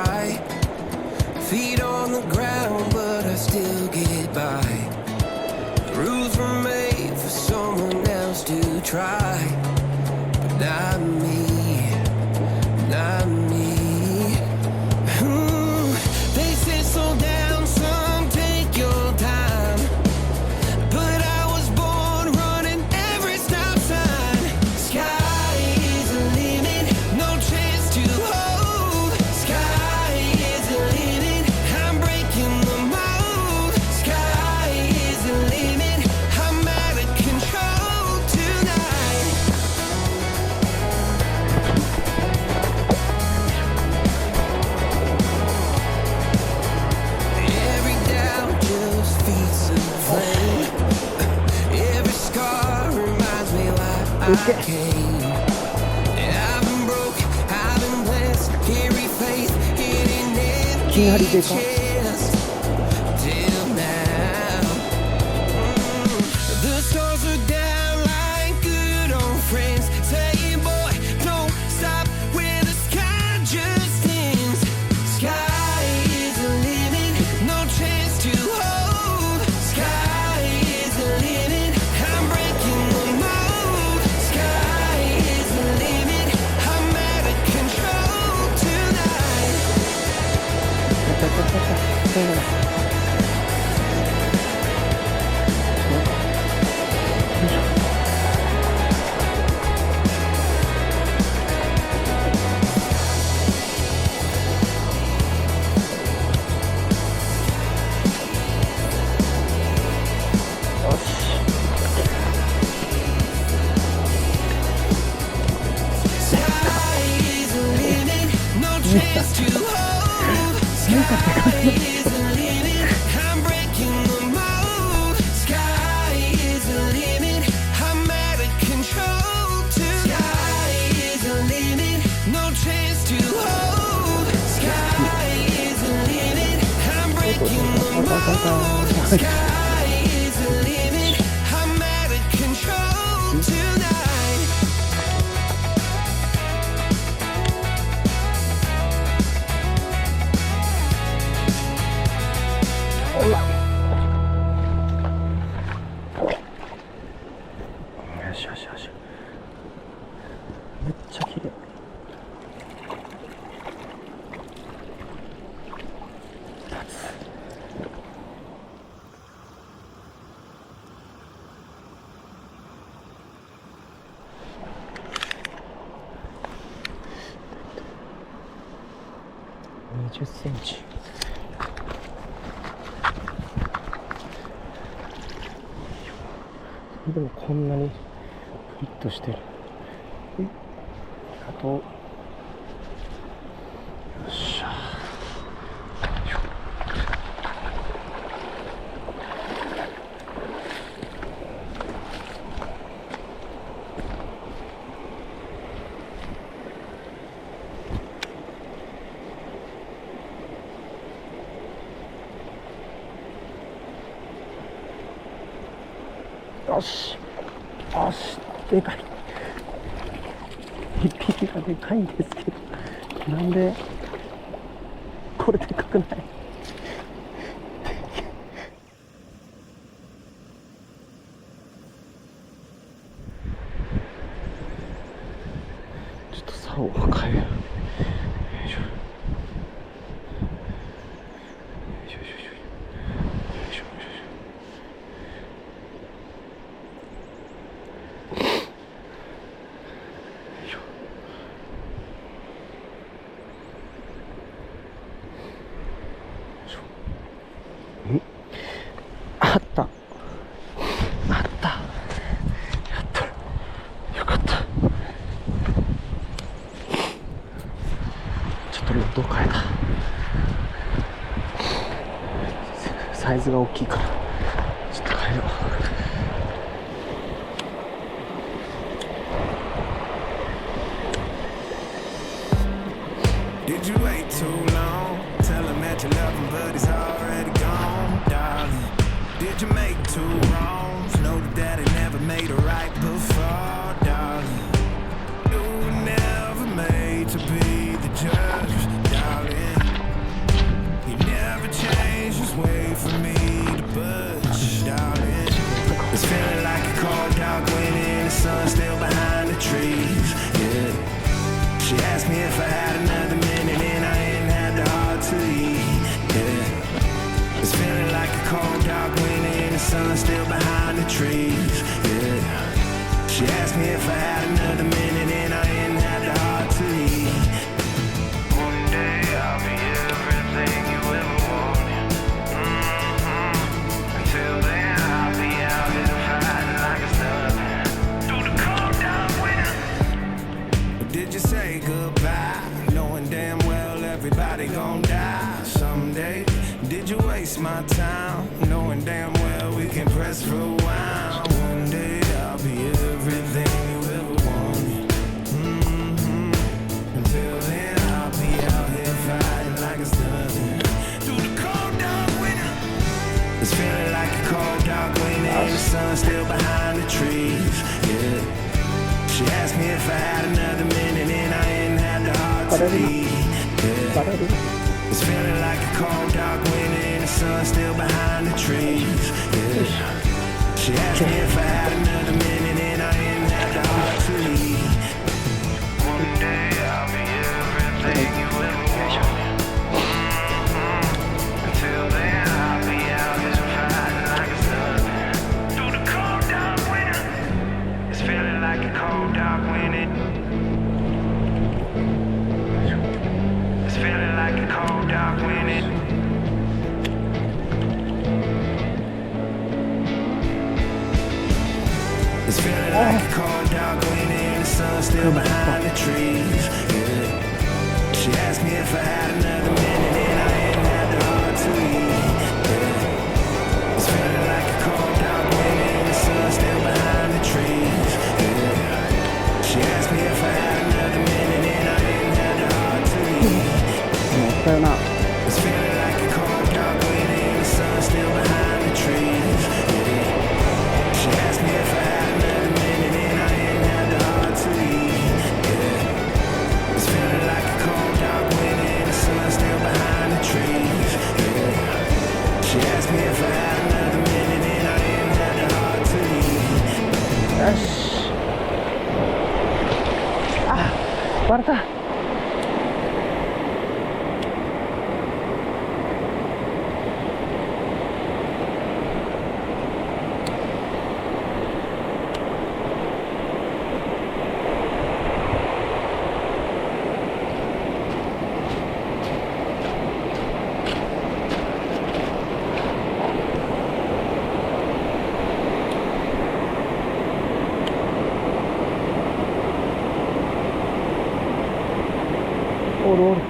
try. Feet on the ground, but I still get by. Rules were made for someone else to try, but not me, not me. They say slow down, son, take your time. But I was born running every stop sign. Sky is the limit, no chance to hold. Sky is the limit, I'm breaking the mold. Sky is the limit, I'm out of control tonight. Every doubt just feeds the flame. Every scar reminds me why I came. I've been broke, I've been blessed. Carry faith in an empty chest till now. The stars are down like good old friends, saying, boy, don't stop where the sky just ends. Sky is the limit, no chance to hold. Sky is the limit, I'm breaking the mold. Sky is the limit, I'm out of control tonight. めっちゃ綺麗。20センチ。でもこんなにフィットしてる。あとよっしゃ。よしよし、でかい。一匹がでかいんですけど、なんでこれでかくない？ちょっと竿を変えよう。あったあった、やったよかった。ちょっとロッドを変えた。サイズが大きいからちょっと変えよう。Did you wait too long? Tell him that you love him, but he's already gone, darling. Did you make two wrongs? Know that daddy never made a right before, darling. You were never made to be the judge, darling. everybody gon' die someday. Did you waste my time, knowing damn well we can press for a while? One day I'll be everything you ever wanted. Until then I'll be out here fighting like it's nothing. Through the cold dark winter, it's feeling like a cold dark winter and the sun's still behind the trees. Yeah. She asked me if I had another minute and I ain't had the heart to leave. Yeah. It's feeling like a cold dark winter and the sun's still behind the trees. Yeah. She asked me if I had another minute and I ain't had the heart to leave. One day I'll be everything you ever want. Until then I'll be out here fighting like it's nothing. Through the cold dark winter, it's feeling like a cold dark winter. It's feeling like a cold dark winter. It's feeling like a cold dark winter and the sun's still behind the trees. Yeah. She asked me if I had another minute and I ain't had the heart to leave. Yeah. It's feeling like a cold dark winter and the sun's still behind the trees. Yeah. She asked me if I had another minute and I ain't had the heart to leave. It's feeling like a cold dark winter and the sun's still behind the trees. Yeah. She asked me if I had another minute and I ain't had the heart to leave. Yeah. It's feeling like a cold dark winter and the sun's still behind the trees. Yeah. She asked me if I had another minute and I ain't had the heart to leave. よし。あ、割れた。おるおる。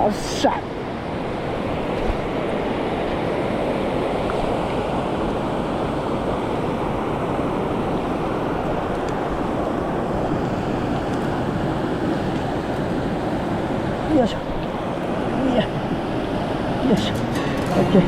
よっしゃ。よいしょ。いや。よいしょ。オッケー。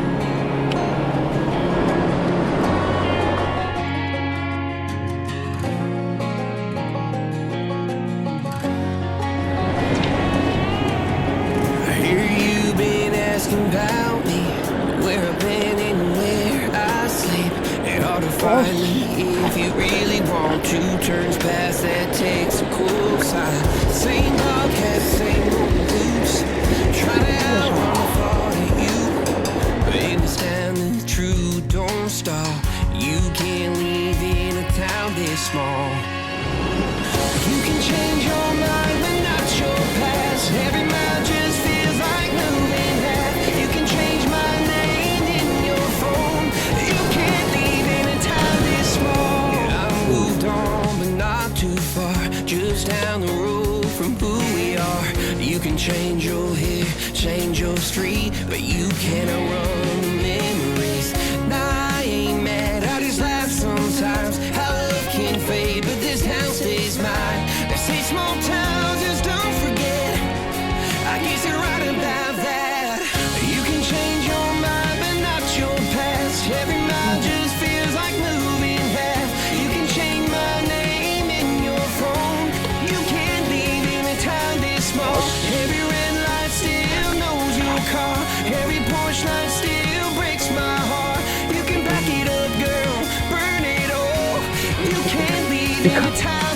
About me, where I've been and where I sleep. It's hard to find me if you really want to. Turns past that takes a cool side. Same podcast, same old loops. Try to outrun the thought of you, but in the standing true, don't stop. You can't leave in a town this small. You can change your mind, but not your past. Every mile just feels like moving half. You can change my name in your phone. You can't leave in a town this small. I moved on, but not too far. Just down the road from who we are. You can change your hair, change your street, but you cannot run the memories. Nah, I ain't mad, I just laugh sometimes. How love can fade, but this town stays mine. They say small towns just don't forget. I guess you're right about that. You can change your mind, but not your past. Every mile just feels like moving fast. You can change my name in your phone. You can't leave in a town this small. Every red light still knows your car. Every porch light still breaks my heart. You can back it up, girl, burn it all. You can't leave in a town